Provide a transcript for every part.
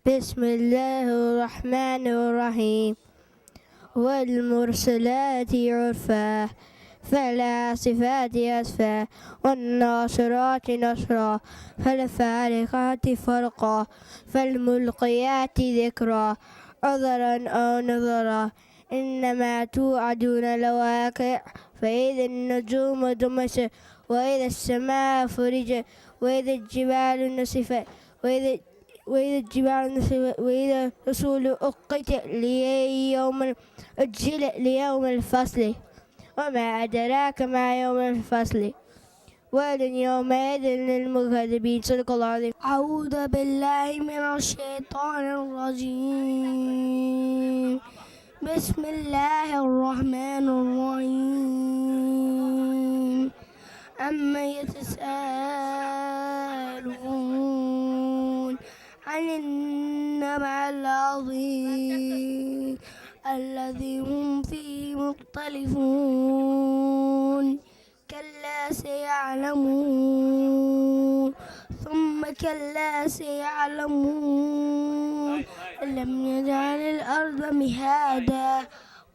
بسم الله الرحمن الرحيم والمرسلات عرفا فالعاصفات عصفا والناصرات نصرا فالفارقات فرقا فالملقيات ذكرا عذرا أو نذرا إنما توعدون لواقع فإذا النجوم انكمشت وإذا السماء فرجت وإذا الجبال نسفت وإذا الرسول أقت ليوم أجل ليوم الفصل وما أدراك ما يوم الفصل ويل يومئذ للمكذبين. صدق الله العظيم. أعوذ بالله من الشيطان الرجيم. بسم الله الرحمن الرحيم. أما يتساءلون عن النبأ العظيم الذي هم فيه مختلفون كلا سيعلمون ثم كلا سيعلمون ألم يجعل الأرض مهادا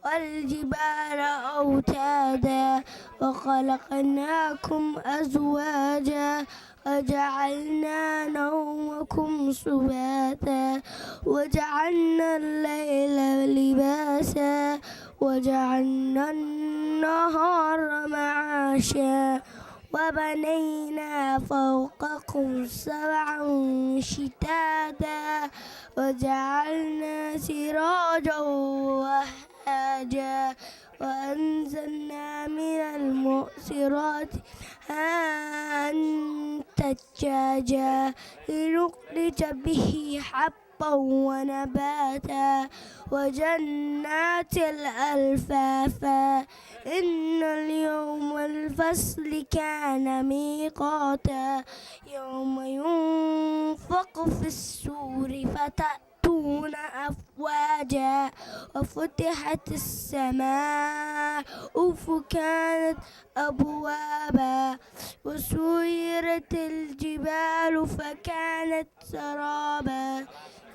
والجبال أوتادا وخلقناكم أزواجا وجعلنا نومكم سباتا وجعلنا الليل لباسا وجعلنا النهار معاشا وبنينا فوقكم سبعا شتاتا وجعلنا سراجا وهاجا وأنزلنا من المعصرات ماء ثجاجا لنخرج به حبا ونباتا وجنات ألفافا إن اليوم الفصل كان ميقاتا يوم ينفق في السور فتأتون أفواجا وفتحت السماء فكانت أبوابا وسيرت الجبال فكانت سرابا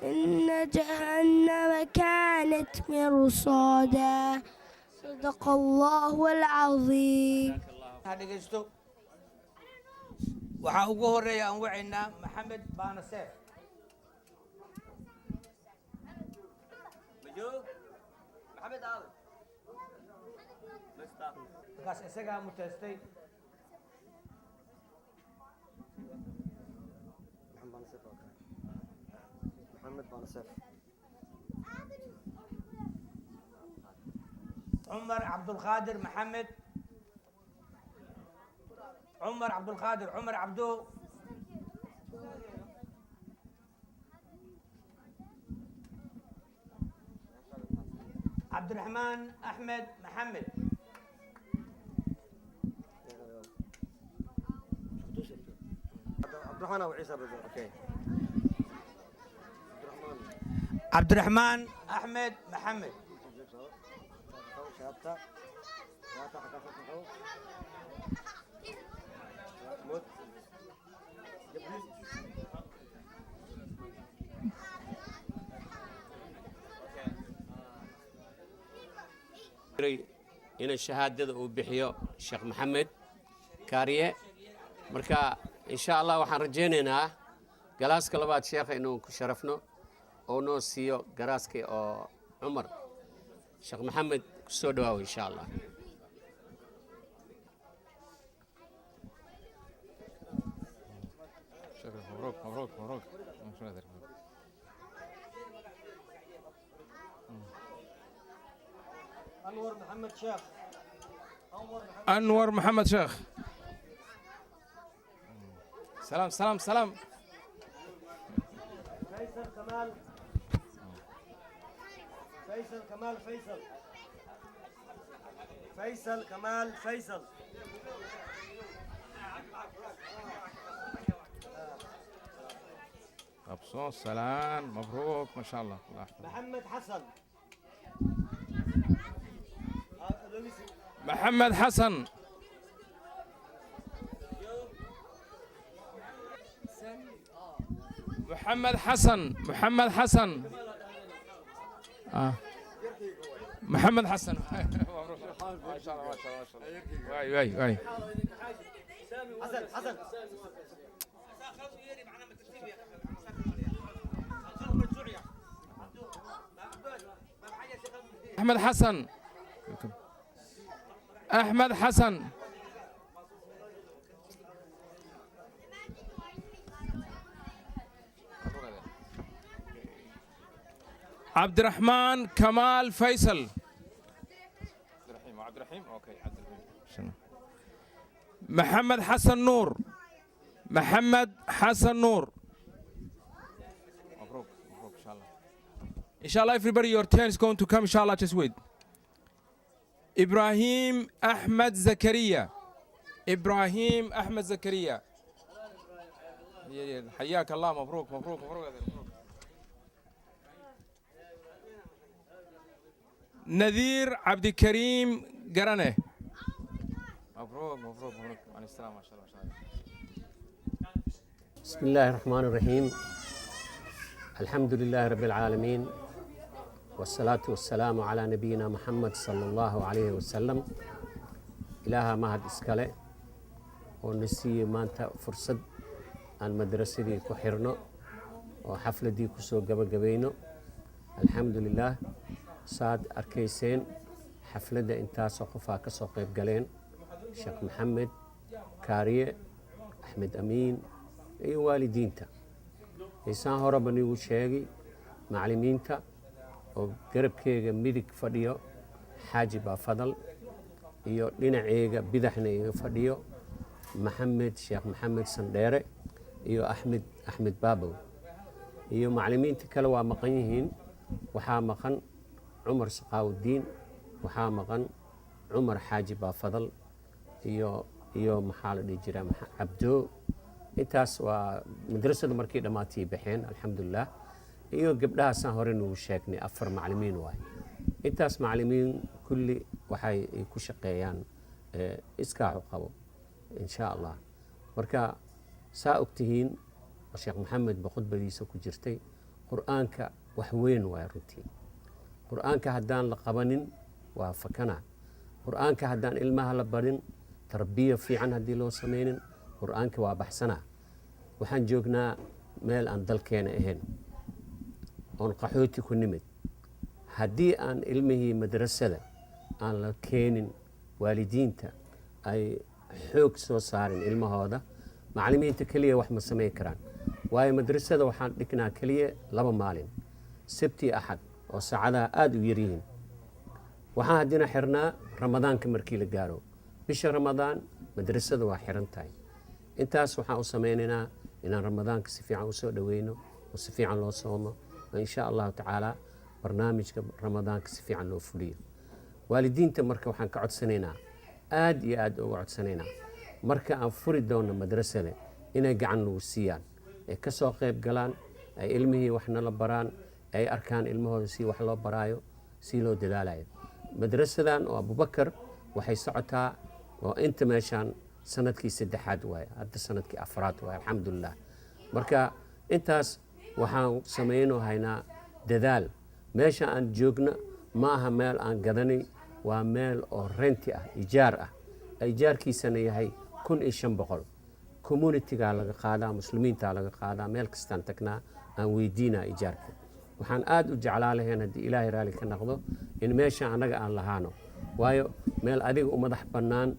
إن جهنم كانت مرصادا. صدق الله العظيم. waxaa ugu horeeya aan wacaynaa maxamed baanaseef markaas isagaa muteestay عمر عبد القادر محمد عمر عبد القادر عمر عبدو عبد الرحمن أحمد محمد عبد الرحمن أو عيسى بالضبط. أوكي. عبد الرحمن أحمد محمد إن الشهادة وبحيو الشيخ محمد كارية مركا إن شاء الله وحن رجينا جلاس كلابات شيخ إنه شرفنا أو نوسيو جراسكي أو عمر الشيخ محمد سودواوي إن شاء الله. مبروك مبروك مبروك. أنور محمد شيخ. أنور محمد شيخ. سلام سلام سلام. فيصل كمال. فيصل كمال فيصل. فيصل كمال فيصل. أبصو سلام مبروك ما شاء الله. الله يحفظك. محمد حسن. محمد حسن. محمد حسن محمد حسن محمد حسن ما شاء الله ما شاء الله ما شاء الله واي واي واي حسن حسن أحمد حسن أحمد حسن عبد الرحمن كمال فيصل عبد الرحيم اوكي عبد الرحيم محمد حسن نور محمد حسن نور مبروك مبروك ان شاء الله ان شاء الله everybody your turn is going to come ان شاء الله just wait إبراهيم أحمد زكريا إبراهيم أحمد زكريا حياك الله مبروك مبروك مبروك نذير عبد الكريم قرنه مبروك مبروك مبروك على السلامة ما شاء الله بسم الله الرحمن الرحيم الحمد لله رب العالمين والصلاة والسلام على نبينا محمد صلى الله عليه وسلم إلها مهد إسكالي ونسي مانتا فرصد أن مدرسة دي كحرنو وحفلة دي كسو قبينو الحمد لله saad arkayseen xafladda intaasoo qofaa ka soo qayb galeen sheekh maxamed kaariye axmed amiin iyo waalidiinta isaan horeba nigu sheegi macallimiinta oo garabkeyga midig fadhiyo xaaji baa fadal iyo dhinaceyga bidaxna iga fadhiyo maxamed sheekh maxamed sandheere iyo axmed baabow iyo macallimiinta kale waa maqan yihiin waxaa maqan عمر سقاو الدين وحامقا عمر حاجي بافضل iyo maxaa la dhihi jiraa cabdo intaas waa madrasada markii dhammaatay baxeen alxamdulilah iyo gabdhahaasaan hore nugu sheegnay 4 macallimiin waay intaas macallimiin kulli waxay ku shaqeeyaan iskaacu qabo insha allah marka saa ogtihiin sheekh maxamed baqudbadiisa ku jirtay qur-aanka wax weyn waay runtii qur-aanka haddaan la qabanin waa fakana qur-aanka haddaan ilmaha la barin tarbiya fiican haddii loo samaynin qur-aanka waa baxsana waxaan joognaa meel aan dalkeena ahayn oon qaxooti ku nimid haddii aan ilmihii madrasada aan la keenin waalidiinta ay xoog soo saarin ilmahooda macallimiinta keliya wax ma samayn karaan waayo madrasada waxaan dhignaa keliya 2 maalin sabti axad oo saacadaha aad u yar yihiin waxaan haddina xirnaa ramadaanka markii la gaaro bisha ramadaan madrasada waa xiran tahay intaas waxaan u samaynaynaa inaan ramadaanka si fiican u soo dhaweyno oo si fiican loo soomo oo insha allahu tacaala barnaamijka ramadaanka si fiican loo fuliyo waalidiinta marka waxaan ka codsanaynaa aad iyo aad uga codsanaynaa marka aan furi doonno madrasada inay gacan nagu siiyaan ay ka soo qayb galaan ay ilmihii waxna la baraan ay arkaan ilmahooda si wax loo baraayo si loo dadaalayo madrasadan oo abubakar waxay socotaa oo inta meeshaan sanadkii 3aad waay hadda sanadkii 4aad waay alxamdulilah marka intaas waxaan sameynoo haynaa dadaal meesha aan joogno ma aha meel aan gadanay waa meel oo renti ah ijaar ah ijaarkiisana yahay 1500 communityga laga qaadaa muslimiinta laga qaadaa meel kastaan tagnaa aan weydiinaa ijaarka waxaan aad u jeclaa lahayn haddii ilaahay raali ka noqdo in meesha annaga aan lahaano waayo meel adiga u madax bannaan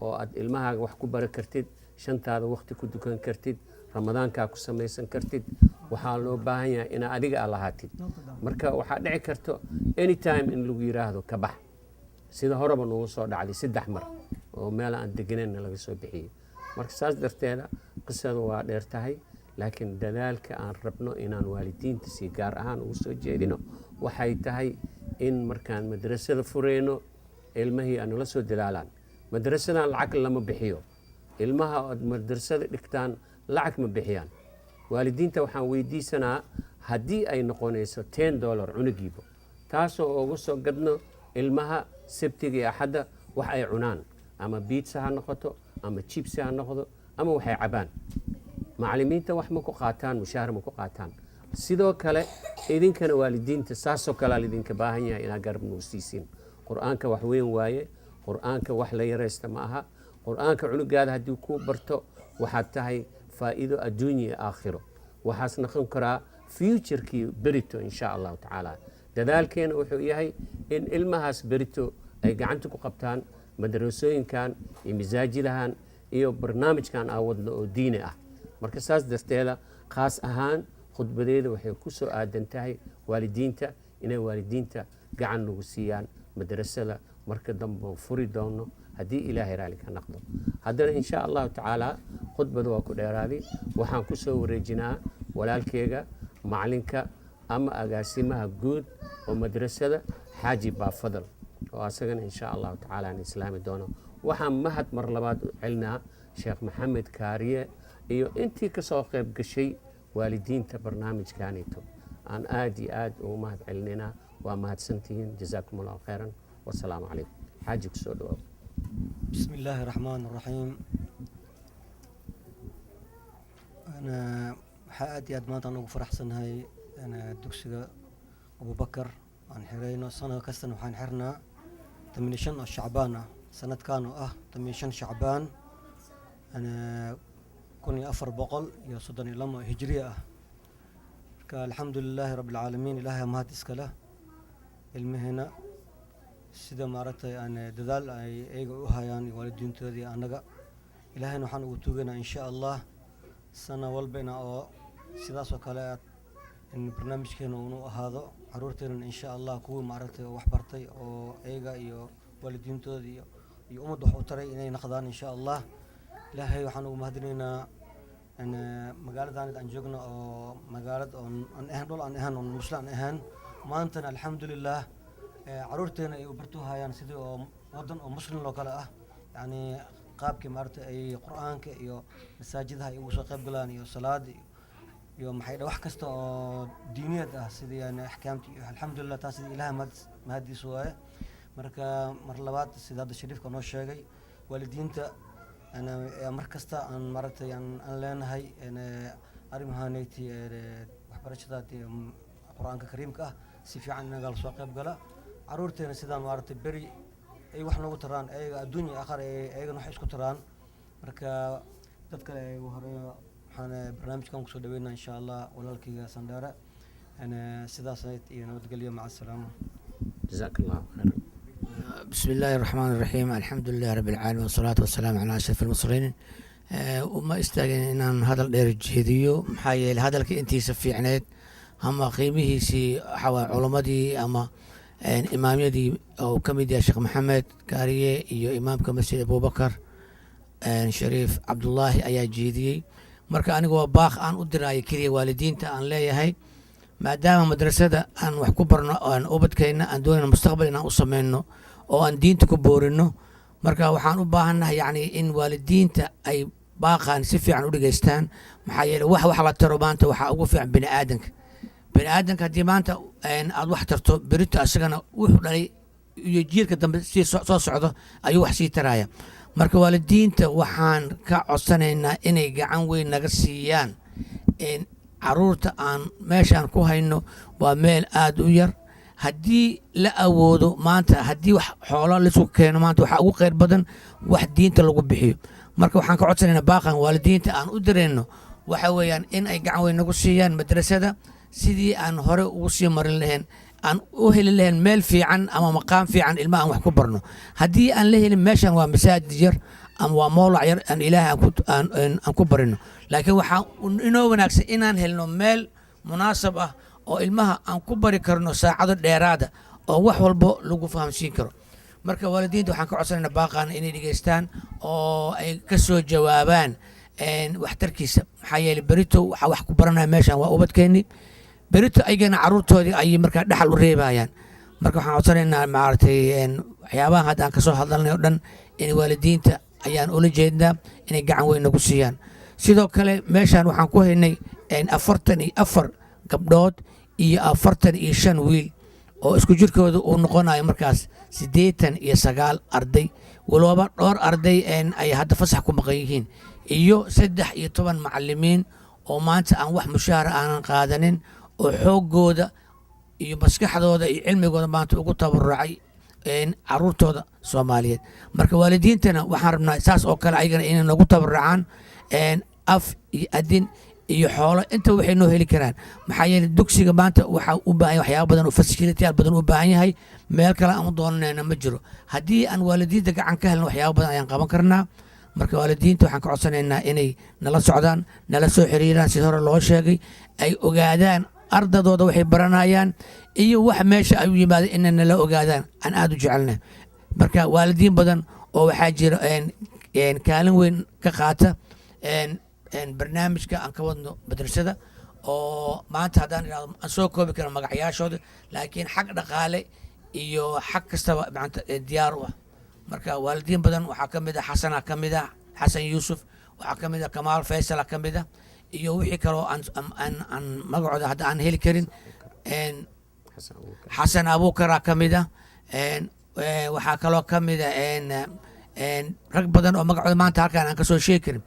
oo aad ilmahaaga wax ku bari kartid shantaada waqti ku dukan kartid ramadaankaa ku samaysan kartid waxaa loo baahan yahay inaa adiga aad lahaatid marka waxaa dhici karto anytime in lagu yiraahdo ka bax sida horeba nagu soo dhacday 3 mar oo meel aan deganayna laga soo bixiyey marka saas darteeda qisadu waa dheer tahay laakiin dadaalka aan rabno inaan waalidiinta si gaar ahaan ugu soo jeedino waxay tahay in markaan madrasada fureyno ilmahii aan la soo dadaalaan madrasadan lacag lama bixiyo ilmaha oo madrasada dhigtaan lacag ma bixiyaan waalidiinta waxaan weydiisanaa haddii ay noqonayso $10 cunugiiba taasoo ugu soo gadno ilmaha sabtiga iyo axadda wax ay cunaan ama pizza ha noqoto ama chips ha noqdo ama waxay cabaan macallimiinta wax ma ku qaataan mushaahar ma ku qaataan sidoo kale idinkana waalidiinta saasoo kale lidinka baahan yahay inaad garab nuusiisiin qur-aanka wax weyn waaye qur-aanka wax la yaraysta ma aha qur-aanka cunugaada haddii kuu barto waxaad tahay faa'iido adduunya iyo aakhiro waxaas noqon karaa futurekii berito insha allahu tacaala dadaalkeena wuxuu yahay in ilmahaas berito ay gacanta ku qabtaan madarasooyinkan iyo masaajidahan iyo barnaamijkan aan wadno oo diini ah marka saas darteeda khaas ahaan khudbadeeda waxay ku soo aadan tahay waalidiinta inay waalidiinta gacan nagu siiyaan madrasada marka dambe furi doono haddii ilaahay raali ka noqdo haddana insha allahu tacaala khudbada waa ku dheeraaday waxaan ku soo wareejinaa walaalkeyga macalinka ama agaasimaha guud oo madrasada xaaji baafadal oo asagana insha allahu tacaala aan islaami doono waxaan mahad mar labaad u celinaa sheekh maxamed kaariye iyo intii ka soo qayb gashay waalidiinta barnaamijkanito aan aad iyo aad ugu mahad celinayna waa mahadsantihiin jazaakum allahu khayran wasalaamu calaykum xaaji ku soo dhawaab بسم الله الرحمن الرحيم أنا حقدي أدمات أنا فرح سنة هاي أنا دكسي أبو بكر عن حرينا سنة كستن وحين حرنا تمنيشن الشعبانة سنة كانوا تمنيشن شعبان أنا كوني أفر بقل يا صدني لما هجرية الحمد لله رب العالمين إلهي ما تسكله المهنة sida maaragtay aan dadaal ay ayaga u hayaan waalidiintoodii anaga ilaahayna waxaan ugu tuuganaa insha allah sana walbana oo sidaas oo kale in barnaamijkeena uu ahaado caruurteena insha allah kuwa maaragtay wax bartay oo ayaga iyo waalidiintoodii iyo umad wax u taray inay noqdaan insha allah ilaahay waxaan ugu mahadinaynaa in magaaladan aan joogno oo magaalad aan ahaan dhul aan ahaan oo muslim ahaan maanta alxamdulillah caruurteena ay u barto hayaan sidii oo wadan oo muslim loo kala ah yani qaabkii maartay ay quraanka iyo masaajidaha ay ugu soo qayb galaan iyo salaada iyo maxay wax kasta oo diiniyad ah sidii yani ahkaamtii alxamdulillah taas ilaahay mahadiis waaye marka mar labaad sida shariifka noo sheegay waalidiinta ana mar kasta aan maartay aan leenahay arimahaanayti waxbarashada quraanka kariimka ah si fiican naga soo qayb gala caruurteena sidaan maartay bari ay wax noogu taraan ayaga adduunyo aakhir ayaga wax isku taraan marka dad kale ay hore waxaan barnaamijkan ku soo dhaweynaa insha Allah walaalkayga Sandara ana sidaas ay nabadgelyo maca salaam jazakallahu khairan بسم الله الرحمن الرحيم الحمد لله رب العالمين والصلاة والسلام على أشرف المرسلين وما استاجن إن هذا الإرجيديو محايل هذا الكي أنتي سفي عنيد هم قيمه سي حوا علماء أما إمام يدي أو كميدي الشيخ محمد كارية إيو إمام كمسجد أبو بكر شريف عبد الله أيا جيدي مركا أنا جوا باخ أن أدرى كري والدين تأن لا يهي ما دام مدرسة أن وحكبرنا أن أبد كينا أن دون المستقبل أن أصمنه أو أن دين تكبرنه مركا وحان أباهنا يعني إن والدين أي باقا نسفي عن أورجستان محايل وح تربان توح أوقف عن بني آدمك بني آدمك هدي ما أنت إن أروح ترتو بريت أسجنا وحلي يجير كدم سي صعده أيوه حسي ترايا مركا والدين وحان كعصنا إن يجعن وين نقصيان إن caruurta aan meeshaan ku hayno waa meel aad u yar haddii la awoodo maanta haddii wax xoolo laisku keeno maanta waxaa ugu khayr badan wax diinta lagu bixiyo marka waxaan ka codsanaynaa baaqan waalidiinta aan u dirayno waxa weeyaan in ay gacan weyn nagu siiyaan madrasada sidii aan hore ugu sii marin lahayn aan u heli lahayn meel fiican ama maqaam fiican ilma aan wax ku barno haddii aan la helin meeshaan waa masaajid yar ama waa mowlac yar aan ilaahay aan ku barino laakiin waxaa inoo wanaagsan inaan helno meel munaasab ah oo ilmaha aan ku bari karno saacado dheeraada oo wax walbo lagu fahamsiin karo marka waalidiinta waxaan ka codsanaynaa baaqaana inay dhegaystaan oo ay ka soo jawaabaan waxtarkiisa maxaa yeelay berito waxaa wax ku baranaya meeshaan waa ubadkeenni berito ayagana caruurtoodii ayay markaa dhaxal u reebayaan marka waxaan codsanaynaa maaragtay waxyaabahan hadda aan kasoo hadalnay oo dhan in waalidiinta ayaan ula jeednaa inay gacan weyn nagu siiyaan sidoo kale meeshaan waxaan ku haynay 44 gabdhood iyo 45 wiil oo isku jirkooda uu noqonayo markaas 89 arday walba dhowr arday ay hadda fasax ku maqan yihiin iyo 13 macallimiin oo maanta aan wax mushaara aanan qaadanin oo xoogooda iyo maskaxdooda iyo cilmigooda maanta ugu tabarucay caruurtooda Soomaaliyeed marka waalidiintana waxaan rabnaa saas oo kale ayagana inay nagu tabarucaan af iyo adin iyo xoolo inta waxay noo heli karaan maxaa yeelay dugsiga maanta waxa u baahan waxyaabo badan oo facility badan u baahan yahay meel kale aan u doonanayna ma jiro haddii aan waalidiinta gacan ka helno waxyaabo badan ayaan qaban karnaa marka waalidiinta waxaan ka codsanaynaa inay nala socdaan nala soo xiriiraan si hore loo sheegay ay ogaadaan ardadooda waxay baranayaan iyo wax meesha ay u yimaadeen inay nala ogaadaan aan aad u jecelnahay marka waalidiin badan oo waxaa jira kaalin weyn ka qaata barnaamijka aan ka wadno madrasada oo maanta haddaan idhahdo aan soo koobi karo magacyaashooda laakiin xag dhaqaale iyo xag kastaba maanta diyaar u ah marka waalidiin badan waxaa ka mid ah xasana ka mid ah xasan yuusuf waxaa ka mid ah kamaal faysala ka mid ah iyo wixii kaloo aan magacooda hadda aan heli karin xasan abuukara ka mid ah waxaa kaloo ka mid ah rag badan oo magacooda maanta halkaan aan kasoo sheegi karin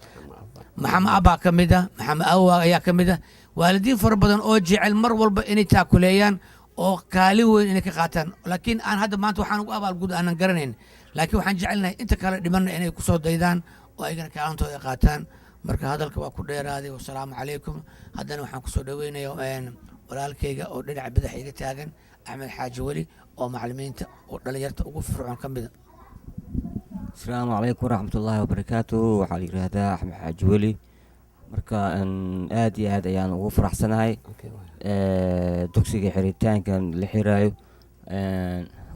maxamed abaa ka mid ah maxamed awa ayaa ka mid ah waalidiin fara badan oo jecel mar walba inay taakuleeyaan oo kaalin weyn inay ka qaataan laakiin aan hadda maanta waxaan ugu abaalgud aanan garanayn laakiin waxaan jecelnahay inta kale dhimanna inay kusoo daydaan oo ayagana kaalintooda qaataan marka hadalka waa ku dheeraaday wasalaamu calaykum haddana waxaan kusoo dhaweynaya walaalkayga oo dhinaca badax iga taagan axmed xaaji weli oo macallimiinta oo dhalinyarta ugu fircoon ka mida السلام عليكم ورحمة الله وبركاته وحالي هذا أحمد حاج ولي مركا آدي هذا يعني وفرح سنة هاي دوكسي حريتان كان لحرايو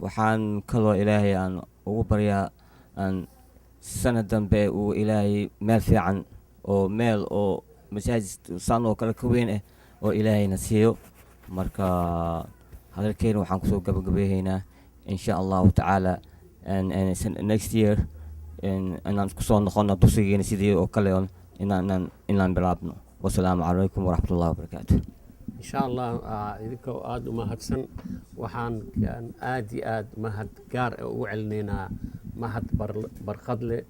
وحان كلو إلهي أن وبريا أن سنة دنبي وإلهي مال في عن أو مال أو مساجد صانو كلا كوين أو إلهي نسيو مركا هذا الكين وحان كسو قبل هنا إن شاء الله تعالى and next year inaan kusoo noqono dugsigeena sidii oo kale inaan bilaabno wasalaamu calaykum waraxmatullahi wabarakaatu insha allah idinkoo aada u mahadsan waxaan aad iyo aad mahad gaar ugu celinaynaa mahad barqad leh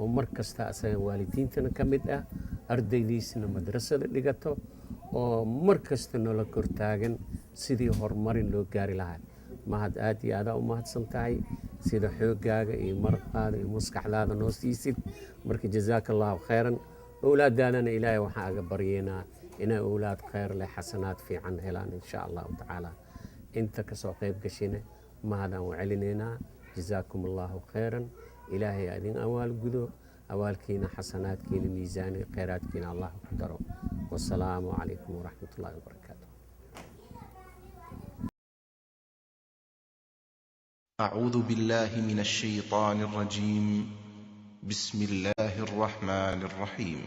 oo mar kasta asaga waalidiintana ka mid ah ardaydiisana madrasada dhigato oo mar kasta noola kortaagan sidii horumarin loo gaari lahaa mahad aad iyo aada u mahadsan tahay sida xoogaaga iyo marqaada iyo maskaxdaada noo siisid marka jazaaka allahu khayran awlaadaanana ilaahay waxaan aga baryeynaa inay awlaad khayr leh xasanaad fiican helaan insha allahu tacaala inta kasoo qayb gashina mahadaan u celinaynaa jazaakum allahu khayran ilaahay adin awaal gudo awaalkiina xasanaadkiina miisaani khayraadkiina allah ku daro wasalaamu calaykum waraxmatullahi wabarakaatu أعوذ بالله من الشيطان الرجيم بسم الله الرحمن الرحيم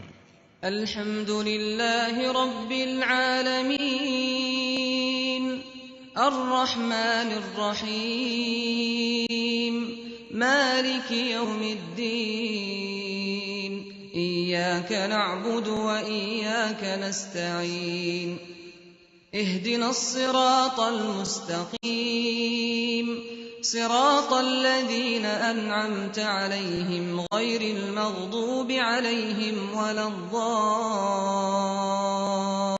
الحمد لله رب العالمين الرحمن الرحيم مالك يوم الدين إياك نعبد وإياك نستعين اهدنا الصراط المستقيم صراط الذين أنعمت عليهم غير المغضوب عليهم ولا الضالين